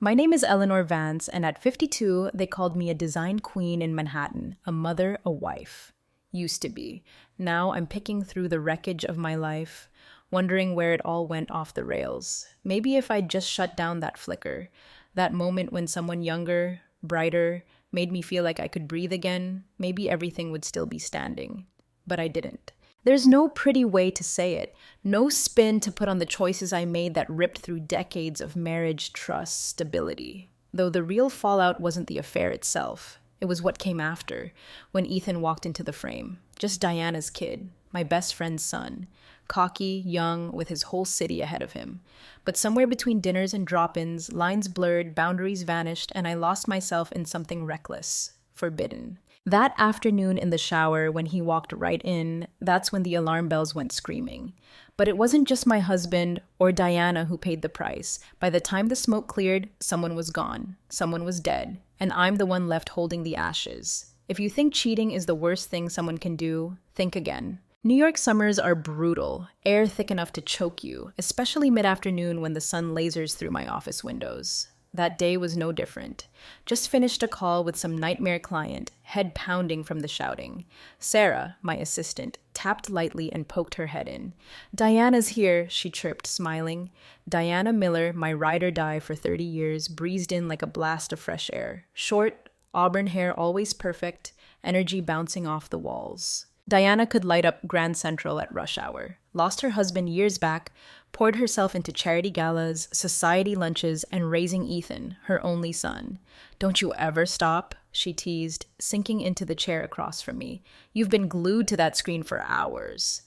My name is Eleanor Vance, and at 52, they called me a design queen in Manhattan, a mother, a wife. Used to be. Now I'm picking through the wreckage of my life, wondering where it all went off the rails. Maybe if I'd just shut down that flicker, that moment when someone younger, brighter, made me feel like I could breathe again, maybe everything would still be standing. But I didn't. There's no pretty way to say it, no spin to put on the choices I made that ripped through decades of marriage, trust, stability. Though the real fallout wasn't the affair itself. It was what came after, when Ethan walked into the frame. Just Diana's kid, my best friend's son. Cocky, young, with his whole city ahead of him. But somewhere between dinners and drop-ins, lines blurred, boundaries vanished, and I lost myself in something reckless, forbidden. That afternoon in the shower, when he walked right in, that's when the alarm bells went screaming. But it wasn't just my husband or Diana who paid the price. By the time the smoke cleared, someone was gone, someone was dead, and I'm the one left holding the ashes. If you think cheating is the worst thing someone can do, think again. New York summers are brutal, air thick enough to choke you, especially mid-afternoon when the sun lasers through my office windows. That day was no different. Just finished a call with some nightmare client, head pounding from the shouting. Sarah, my assistant, tapped lightly and poked her head in. "Diana's here," she chirped, smiling. Diana Miller, my ride or die for 30 years, breezed in like a blast of fresh air. Short, auburn hair always perfect, energy bouncing off the walls. Diana could light up Grand Central at rush hour. Lost her husband years back, poured herself into charity galas, society lunches, and raising Ethan, her only son. "Don't you ever stop?" she teased, sinking into the chair across from me. "You've been glued to that screen for hours."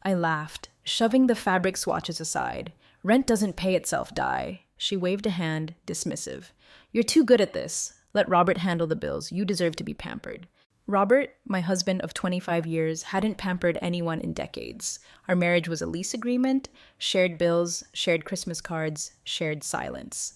I laughed, shoving the fabric swatches aside. "Rent doesn't pay itself, Di." She waved a hand, dismissive. "You're too good at this. Let Robert handle the bills. You deserve to be pampered." Robert, my husband of 25 years, hadn't pampered anyone in decades. Our marriage was a lease agreement, shared bills, shared Christmas cards, shared silence.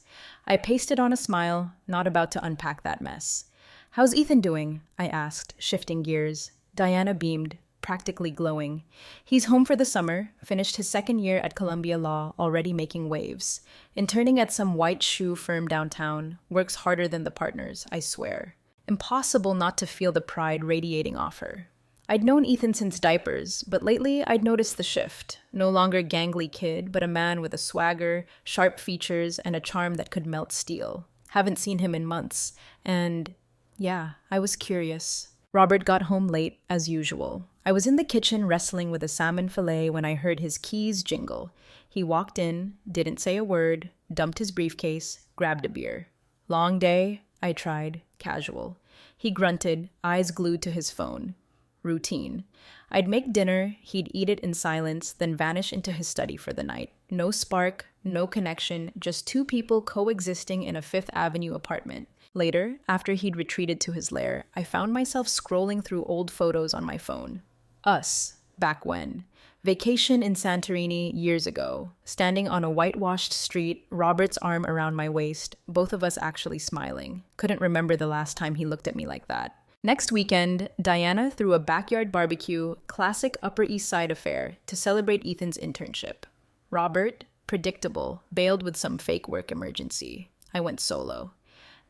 I pasted on a smile, not about to unpack that mess. "How's Ethan doing?" I asked, shifting gears. Diana beamed, practically glowing. "He's home for the summer, finished his second year at Columbia Law, already making waves. Interning at some white shoe firm downtown, works harder than the partners, I swear." Impossible not to feel the pride radiating off her. I'd known Ethan since diapers, but lately I'd noticed the shift. No longer gangly kid, but a man with a swagger, sharp features, and a charm that could melt steel. Haven't seen him in months, and yeah, I was curious. Robert got home late, as usual. I was in the kitchen wrestling with a salmon fillet when I heard his keys jingle. He walked in, didn't say a word, dumped his briefcase, grabbed a beer. "Long day?" I tried, casual. He grunted, eyes glued to his phone. Routine. I'd make dinner, he'd eat it in silence, then vanish into his study for the night. No spark, no connection, just two people coexisting in a Fifth Avenue apartment. Later, after he'd retreated to his lair, I found myself scrolling through old photos on my phone. Us, back when. Vacation in Santorini years ago. Standing on a whitewashed street, Robert's arm around my waist, both of us actually smiling. Couldn't remember the last time he looked at me like that. Next weekend, Diana threw a backyard barbecue, classic Upper East Side affair, to celebrate Ethan's internship. Robert, predictable, bailed with some fake work emergency. I went solo.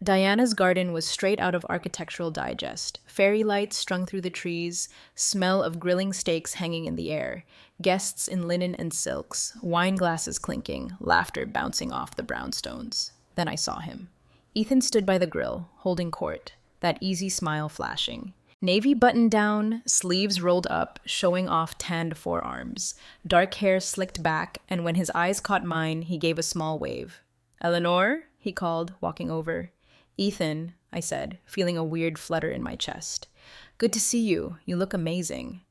Diana's garden was straight out of Architectural Digest. Fairy lights strung through the trees, smell of grilling steaks hanging in the air, guests in linen and silks, wine glasses clinking, laughter bouncing off the brownstones. Then I saw him. Ethan stood by the grill, holding court, that easy smile flashing. Navy button-down, sleeves rolled up, showing off tanned forearms, dark hair slicked back, and when his eyes caught mine, he gave a small wave. "Eleanor?" he called, walking over. "Ethan," I said, feeling a weird flutter in my chest. "Good to see you. You look amazing."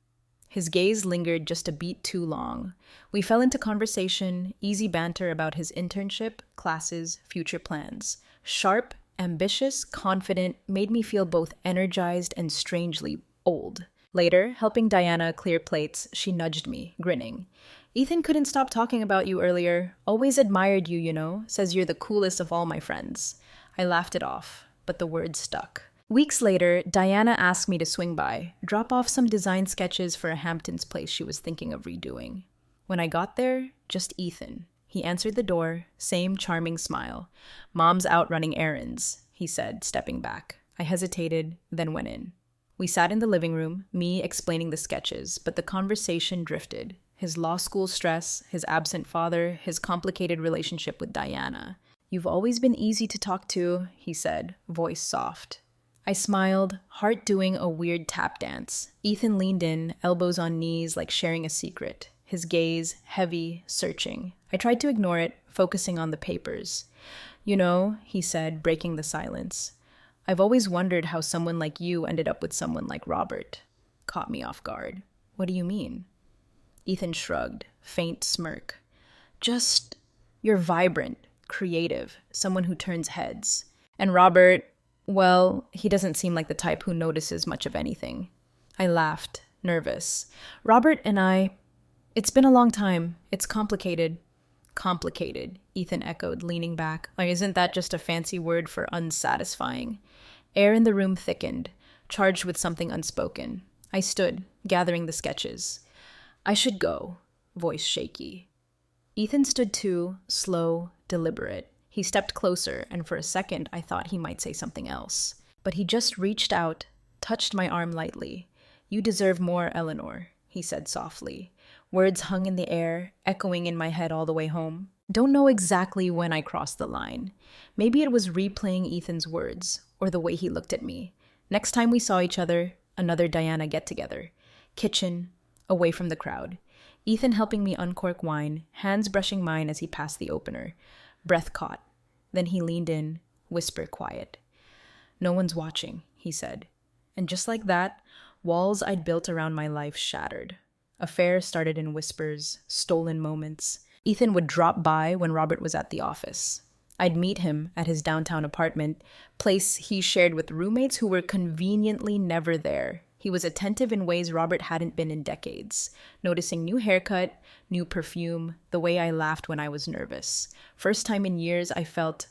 His gaze lingered just a beat too long. We fell into conversation, easy banter about his internship, classes, future plans. Sharp, ambitious, confident, made me feel both energized and strangely old. Later, helping Diana clear plates, she nudged me, grinning. "Ethan couldn't stop talking about you earlier. Always admired you, you know. Says you're the coolest of all my friends." I laughed it off, but the words stuck. Weeks later, Diana asked me to swing by, drop off some design sketches for a Hamptons place she was thinking of redoing. When I got there, just Ethan. He answered the door, same charming smile. "Mom's out running errands," he said, stepping back. I hesitated, then went in. We sat in the living room, me explaining the sketches, but the conversation drifted. His law school stress, his absent father, his complicated relationship with Diana. "You've always been easy to talk to," he said, voice soft. I smiled, heart doing a weird tap dance. Ethan leaned in, elbows on knees like sharing a secret. His gaze, heavy, searching. I tried to ignore it, focusing on the papers. "You know," he said, breaking the silence, "I've always wondered how someone like you ended up with someone like Robert." Caught me off guard. "What do you mean?" Ethan shrugged, faint smirk. "Just, you're vibrant, creative, someone who turns heads. And Robert, well, he doesn't seem like the type who notices much of anything." I laughed, nervous. "Robert and I, it's been a long time. It's complicated." "Complicated," Ethan echoed, leaning back. Like, isn't that just a fancy word for unsatisfying? Air in the room thickened, charged with something unspoken. I stood, gathering the sketches. "I should go," voice shaky. Ethan stood too, slow, deliberate. He stepped closer, and for a second I thought he might say something else. But he just reached out, touched my arm lightly. "You deserve more, Eleanor," he said softly. Words hung in the air, echoing in my head all the way home. Don't know exactly when I crossed the line. Maybe it was replaying Ethan's words, or the way he looked at me. Next time we saw each other, another Diana get-together. Kitchen, away from the crowd. Ethan helping me uncork wine, hands brushing mine as he passed the opener. Breath caught. Then he leaned in, whisper quiet. "No one's watching," he said. And just like that, walls I'd built around my life shattered. Affairs started in whispers, stolen moments. Ethan would drop by when Robert was at the office. I'd meet him at his downtown apartment, place he shared with roommates who were conveniently never there. He was attentive in ways Robert hadn't been in decades, noticing new haircut, new perfume, the way I laughed when I was nervous. First time in years I felt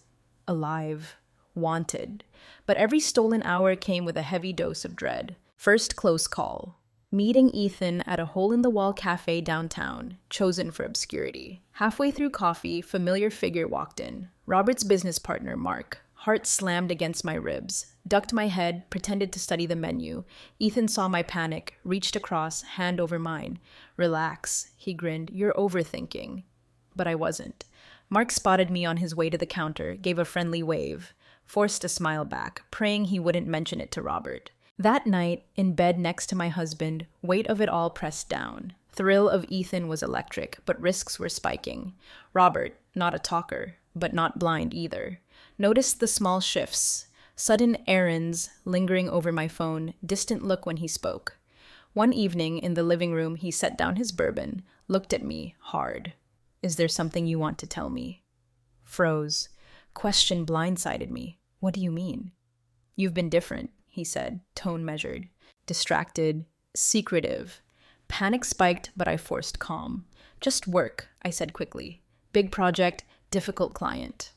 alive, wanted. But every stolen hour came with a heavy dose of dread. First close call. Meeting Ethan at a hole-in-the-wall cafe downtown, chosen for obscurity. Halfway through coffee, familiar figure walked in. Robert's business partner, Mark. Heart slammed against my ribs. Ducked my head, pretended to study the menu. Ethan saw my panic, reached across, hand over mine. "Relax," he grinned. "You're overthinking." But I wasn't. Mark spotted me on his way to the counter, gave a friendly wave. Forced a smile back, praying he wouldn't mention it to Robert. That night, in bed next to my husband, weight of it all pressed down. Thrill of Ethan was electric, but risks were spiking. Robert, not a talker, but not blind either. Noticed the small shifts. Sudden errands, lingering over my phone, distant look when he spoke. One evening, in the living room, he set down his bourbon, looked at me, hard. "Is there something you want to tell me?" Froze. Question blindsided me. "What do you mean?" "You've been different," he said, tone measured. Distracted, secretive. Panic spiked, but I forced calm. "Just work," I said quickly. "Big project, difficult client."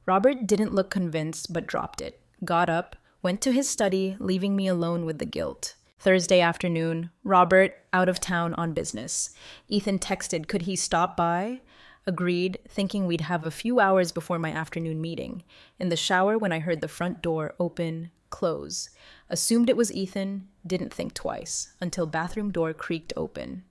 Robert didn't look convinced, but dropped it. Got up, went to his study, leaving me alone with the guilt. Thursday afternoon, Robert, out of town on business. Ethan texted, could he stop by? Agreed, thinking we'd have a few hours before my afternoon meeting. In the shower when I heard the front door open, close. Assumed it was Ethan, didn't think twice, until bathroom door creaked open.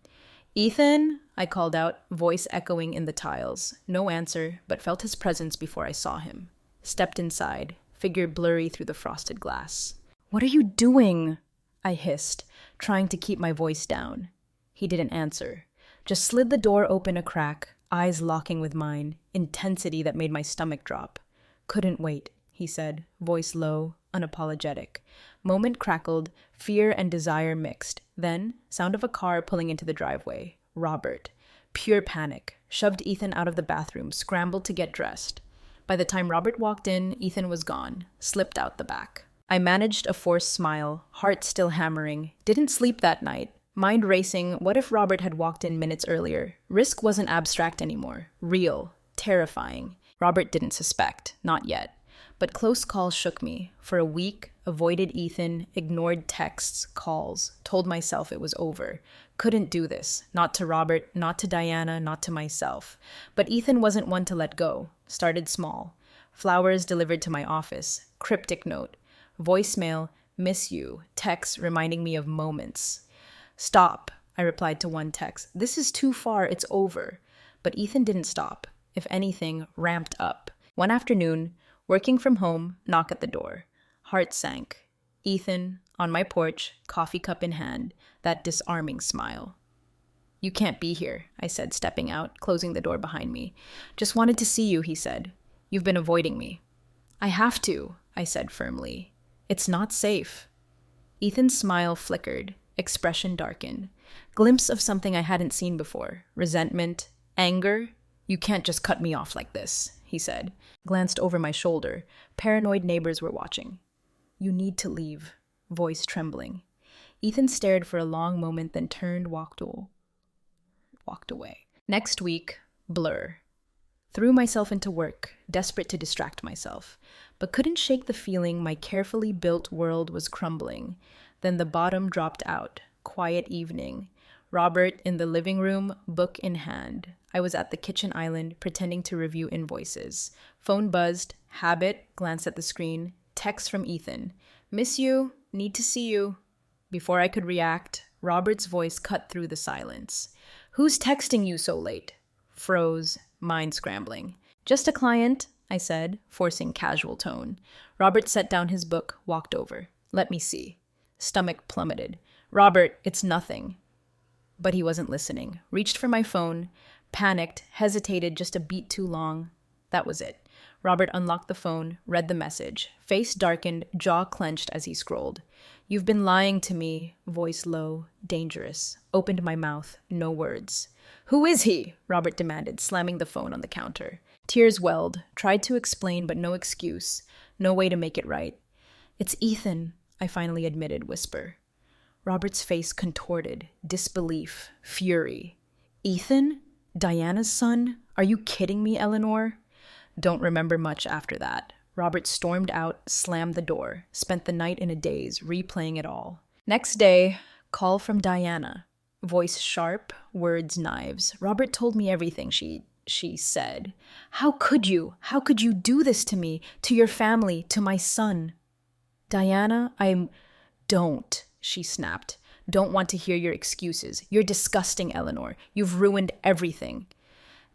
"Ethan?" I called out, voice echoing in the tiles. No answer, but felt his presence before I saw him. Stepped inside, figure blurry through the frosted glass. "What are you doing?" I hissed, trying to keep my voice down. He didn't answer. Just slid the door open a crack, eyes locking with mine, intensity that made my stomach drop. "Couldn't wait," he said, voice low, unapologetic. Moment crackled, fear and desire mixed. Then, sound of a car pulling into the driveway. Robert. Pure panic. Shoved Ethan out of the bathroom, scrambled to get dressed. By the time Robert walked in, Ethan was gone, slipped out the back. I managed a forced smile, heart still hammering. Didn't sleep that night. Mind racing, what if Robert had walked in minutes earlier? Risk wasn't abstract anymore. Real. Terrifying. Robert didn't suspect. Not yet. But close calls shook me. For a week, avoided Ethan, ignored texts, calls, told myself it was over. Couldn't do this. Not to Robert, not to Diana, not to myself. But Ethan wasn't one to let go. Started small. Flowers delivered to my office. Cryptic note. Voicemail, miss you. Text reminding me of moments. Stop, I replied to one text. This is too far. It's over. But Ethan didn't stop. If anything, ramped up. One afternoon, working from home, knock at the door. Heart sank. Ethan, on my porch, coffee cup in hand, that disarming smile. You can't be here, I said, stepping out, closing the door behind me. Just wanted to see you, he said. You've been avoiding me. I have to, I said firmly. It's not safe. Ethan's smile flickered, expression darkened. Glimpse of something I hadn't seen before. Resentment, anger. You can't just cut me off like this, he said. Glanced over my shoulder. Paranoid neighbors were watching. You need to leave, voice trembling. Ethan stared for a long moment, then turned, walked away. Next week, blur. Threw myself into work, desperate to distract myself, but couldn't shake the feeling my carefully built world was crumbling. Then the bottom dropped out. Quiet evening. Robert in the living room, book in hand. I was at the kitchen island, pretending to review invoices. Phone buzzed. Habit, glanced at the screen. Text from Ethan. Miss you. Need to see you. Before I could react, Robert's voice cut through the silence. Who's texting you so late? Froze, mind scrambling. Just a client, I said, forcing casual tone. Robert set down his book, walked over. Let me see. Stomach plummeted. Robert, it's nothing. But he wasn't listening. Reached for my phone, panicked, hesitated just a beat too long. That was it. Robert unlocked the phone, read the message. Face darkened, jaw clenched as he scrolled. You've been lying to me, voice low, dangerous. Opened my mouth, no words. Who is he? Robert demanded, slamming the phone on the counter. Tears welled, tried to explain, but no excuse, no way to make it right. It's Ethan, I finally admitted, whisper. Robert's face contorted, disbelief, fury. Ethan? Diana's son? Are you kidding me, Eleanor? Don't remember much after that. Robert stormed out, slammed the door, spent the night in a daze, replaying it all. Next day, call from Diana. Voice sharp, words knives. Robert told me everything she said. How could you? How could you do this to me, to your family, to my son? Diana, Don't, she snapped. Don't want to hear your excuses. You're disgusting, Eleanor. You've ruined everything.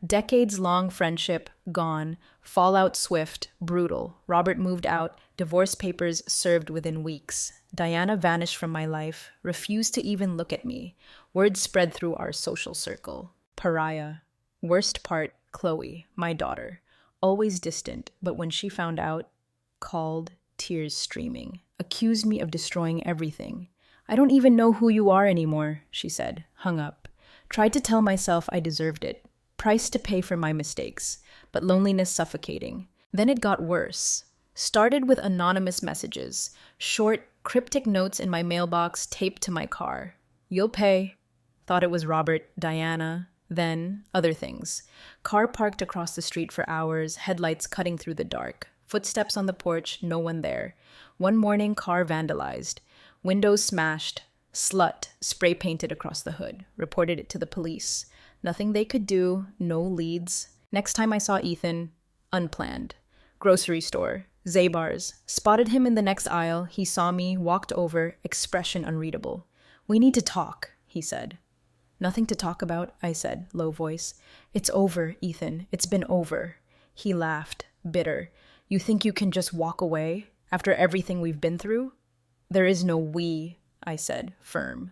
Decades-long friendship, gone. Fallout swift, brutal. Robert moved out. Divorce papers served within weeks. Diana vanished from my life, refused to even look at me. Word spread through our social circle. Pariah. Worst part, Chloe, my daughter. Always distant, but when she found out, called, tears streaming. Accused me of destroying everything. I don't even know who you are anymore, she said, hung up. Tried to tell myself I deserved it. Price to pay for my mistakes, but loneliness suffocating. Then it got worse. Started with anonymous messages, short, cryptic notes in my mailbox taped to my car. You'll pay. Thought it was Robert, Diana, then other things. Car parked across the street for hours, headlights cutting through the dark. Footsteps on the porch, no one there. One morning, car vandalized. Windows smashed. Slut spray painted across the hood. Reported it to the police. Nothing they could do, no leads. Next time I saw Ethan, unplanned. Grocery store, Zabar's. Spotted him in the next aisle. He saw me, walked over, expression unreadable. We need to talk, he said. Nothing to talk about, I said, low voice. It's over, Ethan. It's been over. He laughed, bitter. You think you can just walk away after everything we've been through? There is no we, I said, firm.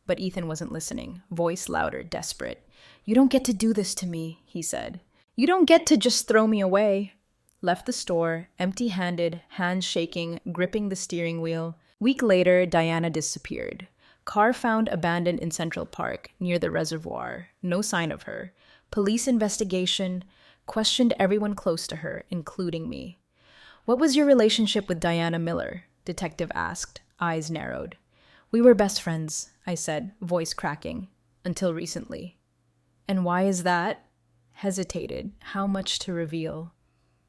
But Ethan wasn't listening, voice louder, desperate. You don't get to do this to me, he said. You don't get to just throw me away. Left the store, empty-handed, hands shaking, gripping the steering wheel. Week later, Diana disappeared. Car found abandoned in Central Park, near the reservoir. No sign of her. Police investigation. Questioned everyone close to her, including me. What was your relationship with Diana Miller? Detective asked, eyes narrowed. We were best friends, I said, voice cracking. Until recently. And why is that? Hesitated. How much to reveal?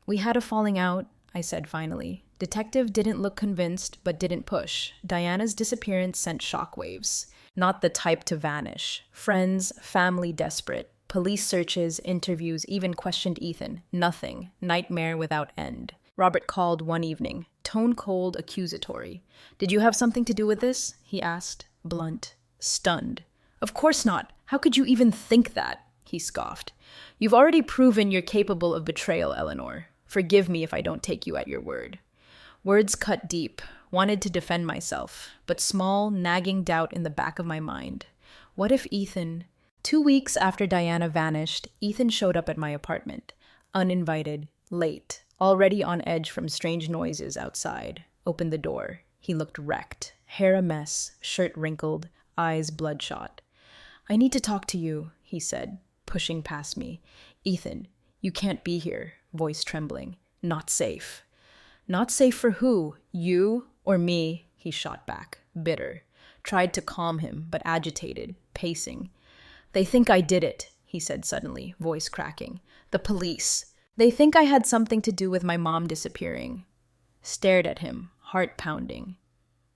We had a falling out, I said finally. Detective didn't look convinced, but didn't push. Diana's disappearance sent shockwaves. Not the type to vanish. Friends, family desperate. Police searches, interviews, even questioned Ethan. Nothing. Nightmare without end. Robert called one evening, tone cold, accusatory. "Did you have something to do with this?" he asked, blunt, stunned. "Of course not. How could you even think that?" he scoffed. "You've already proven you're capable of betrayal, Eleanor. Forgive me if I don't take you at your word." Words cut deep. Wanted to defend myself, but small, nagging doubt in the back of my mind. What if Ethan... 2 weeks after Diana vanished, Ethan showed up at my apartment. Uninvited, late, already on edge from strange noises outside. Opened the door. He looked wrecked. Hair a mess, shirt wrinkled, eyes bloodshot. "I need to talk to you," he said, pushing past me. "Ethan, you can't be here," voice trembling. "Not safe." "Not safe for who? You or me?" he shot back, bitter. Tried to calm him, but agitated, pacing. "They think I did it," he said suddenly, voice cracking. "The police. They think I had something to do with my mom disappearing." Stared at him, heart pounding.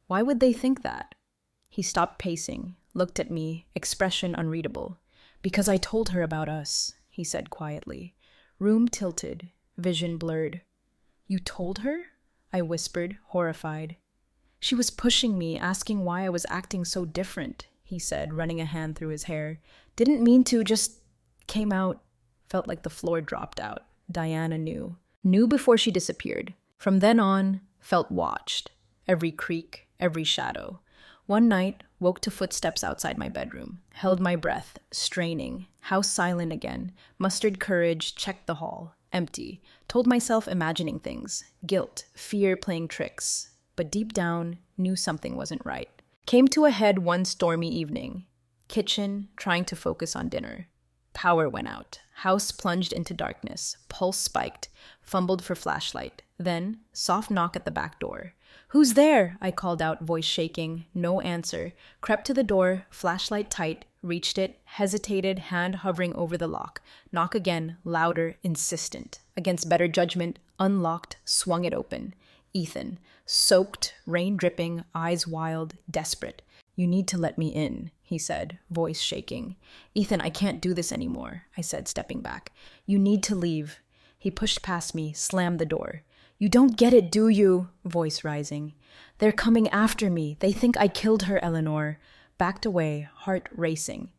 Why would they think that? He stopped pacing, looked at me, expression unreadable. "Because I told her about us," he said quietly. Room tilted, vision blurred. "You told her?" I whispered, horrified. "She was pushing me, asking why I was acting so different," he said, running a hand through his hair. "Didn't mean to, just came out." Felt like the floor dropped out. Diana knew. Knew before she disappeared. From then on, felt watched. Every creak, every shadow. One night, woke to footsteps outside my bedroom. Held my breath, straining. House silent again. Mustered courage, checked the hall. Empty. Told myself imagining things. Guilt, fear playing tricks. But deep down, knew something wasn't right. Came to a head one stormy evening. Kitchen, trying to focus on dinner. Power went out. House plunged into darkness. Pulse spiked. Fumbled for flashlight. Then, soft knock at the back door. "Who's there?" I called out, voice shaking. No answer. Crept to the door, flashlight tight, reached it, hesitated, hand hovering over the lock. Knock again, louder, insistent. Against better judgment, unlocked, swung it open. Ethan, soaked, rain dripping, eyes wild, desperate. "You need to let me in," he said, voice shaking. "Ethan, I can't do this anymore," I said, stepping back. "You need to leave." He pushed past me, slammed the door. "You don't get it, do you?" Voice rising. "They're coming after me. They think I killed her, Eleanor." Backed away, heart racing.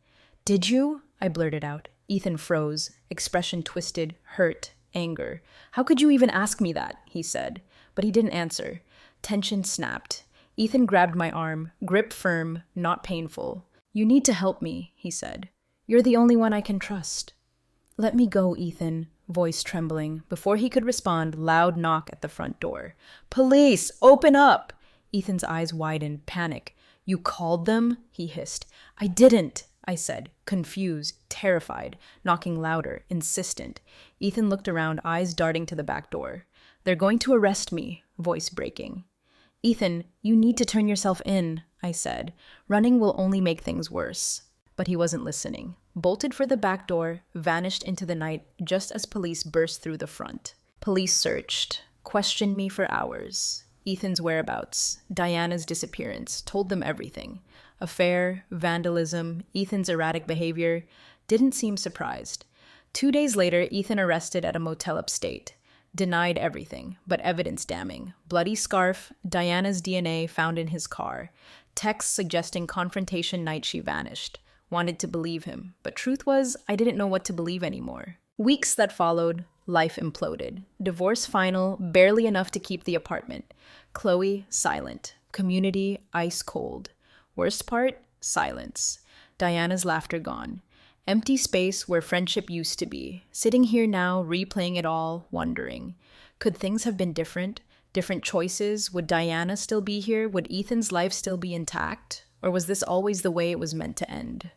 "Did you?" I blurted out. Ethan froze, expression twisted, hurt, anger. "How could you even ask me that?" he said. But he didn't answer. Tension snapped. Ethan grabbed my arm, grip firm, not painful. "You need to help me," he said. "You're the only one I can trust." "Let me go, Ethan," voice trembling. Before he could respond, loud knock at the front door. "Police! Open up!" Ethan's eyes widened, panic. "You called them?" he hissed. "I didn't," I said, confused, terrified, knocking louder, insistent. Ethan looked around, eyes darting to the back door. "They're going to arrest me," voice breaking. "Ethan, you need to turn yourself in," I said. "Running will only make things worse." But he wasn't listening. Bolted for the back door, vanished into the night just as police burst through the front. Police searched, questioned me for hours. Ethan's whereabouts, Diana's disappearance, told them everything. Affair, vandalism, Ethan's erratic behavior. Didn't seem surprised. 2 days later, Ethan arrested at a motel upstate. Denied everything, but evidence damning. Bloody scarf, Diana's DNA found in his car. Texts suggesting confrontation night she vanished. Wanted to believe him, but truth was, I didn't know what to believe anymore. Weeks that followed, life imploded. Divorce final, barely enough to keep the apartment. Chloe, silent. Community, ice cold. Worst part, silence. Diana's laughter gone. Empty space where friendship used to be. Sitting here now, replaying it all, wondering. Could things have been different? Different choices? Would Diana still be here? Would Ethan's life still be intact? Or was this always the way it was meant to end?